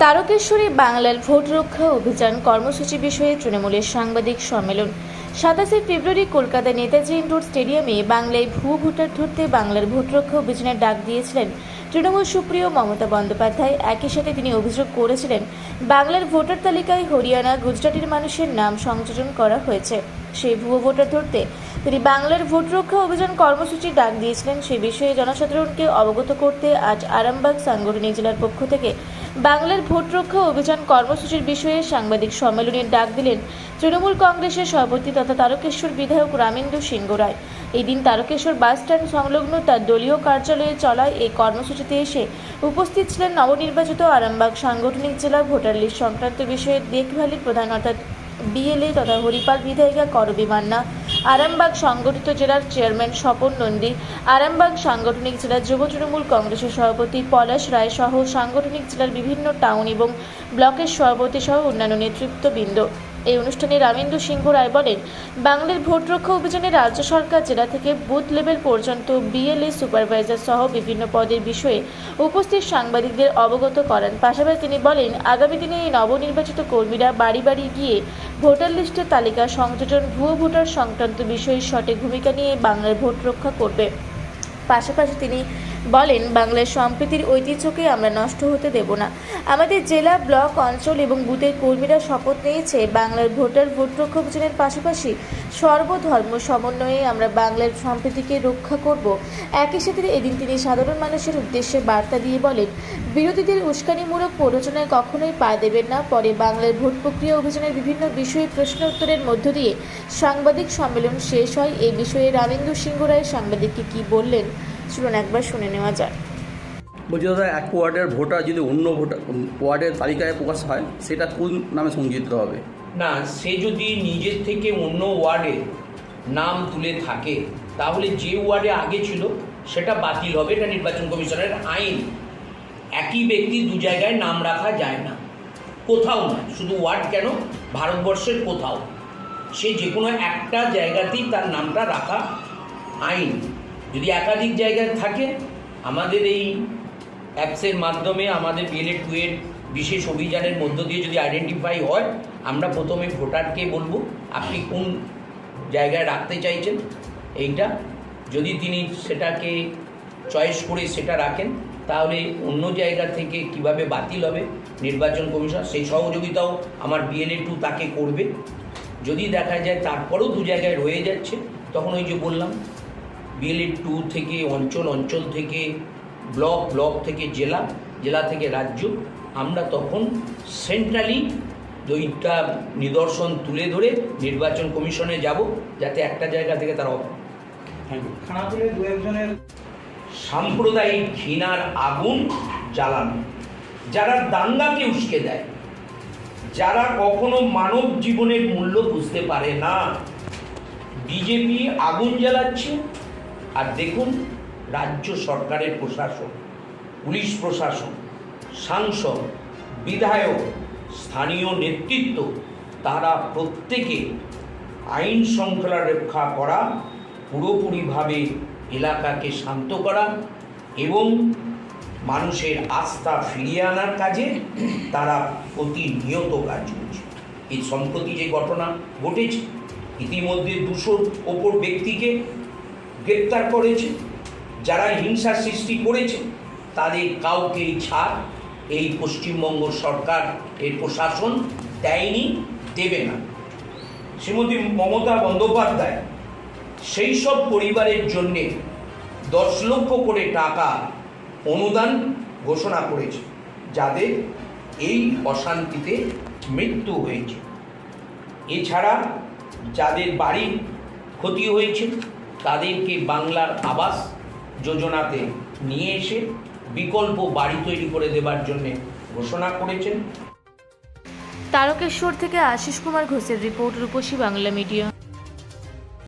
তারকেশ্বরে বাংলার ভোট রক্ষা অভিযান কর্মসূচি বিষয়ে তৃণমূলের সাংবাদিক সম্মেলন। 27 ফেব্রুয়ারি কলকাতার নেতাজি ইন্ডোর স্টেডিয়ামে বাংলায় ভুয়ো ভোটার ধরতে বাংলার ভোট রক্ষা অভিযানের ডাক দিয়েছিলেন তৃণমূল সুপ্রিয় মমতা বন্দ্যোপাধ্যায়। একই সাথে তিনি অভিযোগ করেছিলেন বাংলার ভোটার তালিকায় হরিয়ানা, গুজরাটের মানুষের নাম সংযোজন করা হয়েছে। সেই ভুয়ো ভোটার ধরতে তিনি বাংলার ভোট রক্ষা অভিযান কর্মসূচি ডাক দিয়েছিলেন। সে বিষয়ে জনসাধারণকে অবগত করতে আজ আরামবাগ সাংগঠনিক জেলার পক্ষ থেকে বাংলার ভোট রক্ষা অভিযান কর্মসূচির বিষয়ে সাংবাদিক সম্মেলনের ডাক দিলেন তৃণমূল কংগ্রেসের সভাপতি তথা তারকেশ্বর বিধায়ক রামেন্দু সিংহ রায়। এই দিন তারকেশ্বর বাস স্ট্যান্ড সংলগ্ন তার দলীয় কার্যালয়ে চলা এই কর্মসূচিতে এসে উপস্থিত ছিলেন নবনির্বাচিত আরামবাগ সাংগঠনিক জেলা ভোটার লিস্ট সংক্রান্ত বিষয়ে দেখভালের প্রধান অর্থাৎ বিএলএ তথা হরিপাল বিধায়িকা করবী মান্না, আরামবাগ সংগঠিত জেলার চেয়ারম্যান স্বপন নন্দী, আরামবাগ সাংগঠনিক জেলার যুব তৃণমূল কংগ্রেসের সভাপতি পলাশ রায় সহ সাংগঠনিক জেলার বিভিন্ন টাউন এবং ব্লকের সভাপতি সহ অন্যান্য নেতৃত্ববৃন্দ। এই অনুষ্ঠানে রামেন্দু সিংহ রায় বলেন, বাংলার ভোট রক্ষা অভিযানে রাজ্য সরকার জেলা থেকে বুথ লেভেল পর্যন্ত বিএলএ সুপারভাইজার সহ বিভিন্ন পদের বিষয়ে উপস্থিত সাংবাদিকদের অবগত করান। পাশাপাশি তিনি বলেন, আগামী দিনে এই নবনির্বাচিত কর্মীরা বাড়ি বাড়ি গিয়ে ভোটার লিস্টের তালিকা সংযোজন, ভুয়ো ভোটার সংক্রান্ত বিষয়ে সঠিক ভূমিকা নিয়ে বাংলার ভোট রক্ষা করবে। পাশাপাশি তিনি বলেন, বাংলার সম্প্রীতির ঐতিহ্যকে আমরা নষ্ট হতে দেব না। আমাদের জেলা, ব্লক, অঞ্চল এবং বুথের কর্মীরা শপথ নিয়েছে বাংলার ভোট রক্ষা অভিযানের পাশাপাশি সর্বধর্ম সমন্বয়ে আমরা বাংলার সম্প্রীতিকে রক্ষা করব। একই সাথে এদিন তিনি সাধারণ মানুষের উদ্দেশ্যে বার্তা দিয়ে বলেন, বিরোধীদের উস্কানিমূলক প্ররোচনায় কখনোই পা দেবেন না। পরে বাংলার ভোট প্রক্রিয়া অভিযানের বিভিন্ন বিষয়ে প্রশ্ন উত্তরের মধ্য দিয়ে সাংবাদিক সম্মেলন শেষ হয়। এই বিষয়ে রামেন্দু সিংহ রায় সাংবাদিককে কি বললেন চলুন একবার শুনে নেওয়া যায়। বলছি দাদা, এক ওয়ার্ডের ভোটার যদি অন্য ভোটার ওয়ার্ডের তালিকায় প্রকাশ হয়, সেটা কোন নামে সংযুক্ত হবে? না, সে যদি নিজের থেকে অন্য ওয়ার্ডে নাম তুলে থাকে তাহলে যে ওয়ার্ডে আগে ছিল সেটা বাতিল হবে। এটা নির্বাচন কমিশনের আইন। একই ব্যক্তি দু জায়গায় নাম রাখা যায় না, কোথাও নয়, শুধু ওয়ার্ড কেন, ভারতবর্ষের কোথাও সে যে কোনো একটা জায়গাতেই তার নামটা রাখা আইন। যদি একাধিক জায়গায় থাকে, আমাদের এই অ্যাপসের মাধ্যমে আমাদের বিএলএ 2 এর বিশেষ অভিযানের মধ্য দিয়ে যদি আইডেন্টিফাই হয়, আমরা প্রথমে ভোটারকে বলবো আপনি কোন জায়গায় রাখতে চাইছেন এইটা। যদি তিনি সেটাকে চয়েস করে সেটা রাখেন, তাহলে অন্য জায়গা থেকে কিভাবে বাতিল হবে নির্বাচন কমিশন সেই সহযোগিতাও আমার বিএলএ 2 তাকে করবে। যদি দেখা যায় তারপরেও দু জায়গায় রয়ে যাচ্ছে, তখন ওই যে বললাম বিএলএ 2 থেকে অঞ্চল, অঞ্চল থেকে ব্লক, ব্লক থেকে জেলা, জেলা থেকে রাজ্য, আমরা তখন সেন্ট্রালি দুইটা নিদর্শন তুলে ধরে নির্বাচন কমিশনে যাব, যাতে একটা জায়গা থেকে তারা খানাকুলে দু একজনের সাম্প্রদায়িক ঘৃণার আগুন জ্বালানো, যারা দাঙ্গাকে উস্কে দেয়, যারা কখনো মানব জীবনের মূল্য বুঝতে পারে না। বিজেপি আগুন জ্বালাচ্ছে, আর দেখুন রাজ্য সরকারের প্রশাসন, পুলিশ প্রশাসন, সাংসদ, বিধায়ক, স্থানীয় নেতৃত্ব, তারা প্রত্যেকে আইন শৃঙ্খলা রক্ষা করা, পুরোপুরিভাবে এলাকাকে শান্ত করা এবং মানুষের আস্থা ফিরিয়ে আনার কাজে তারা প্রতিনিয়ত কাজ করছে। এই সম্প্রতি যে ঘটনা ঘটেছে, ইতিমধ্যে 200-র ওপর ব্যক্তিকে গ্রেপ্তার করেছে। যারা হিংসা সৃষ্টি করেছে তাদের কাউকেই ছাড় এই পশ্চিমবঙ্গ সরকার, এর প্রশাসন দেয়নি, দেবে না। শ্রীমতী মমতা বন্দ্যোপাধ্যায় সেই সব পরিবারের জন্যে 10 লক্ষ করে টাকা অনুদান ঘোষণা করেছে যাদের এই অশান্তিতে মৃত্যু হয়েছে। এছাড়া যাদের বাড়ির ক্ষতি হয়েছে তাদেরকে বাংলার আবাস যোজনাতে নিয়ে এসে বিকল্প বাড়ি তৈরি করে দেবার জন্য ঘোষণা করেছেন। তারকেশ্বর থেকে আশিস কুমার ঘোষের রিপোর্ট, রূপসী বাংলা মিডিয়া।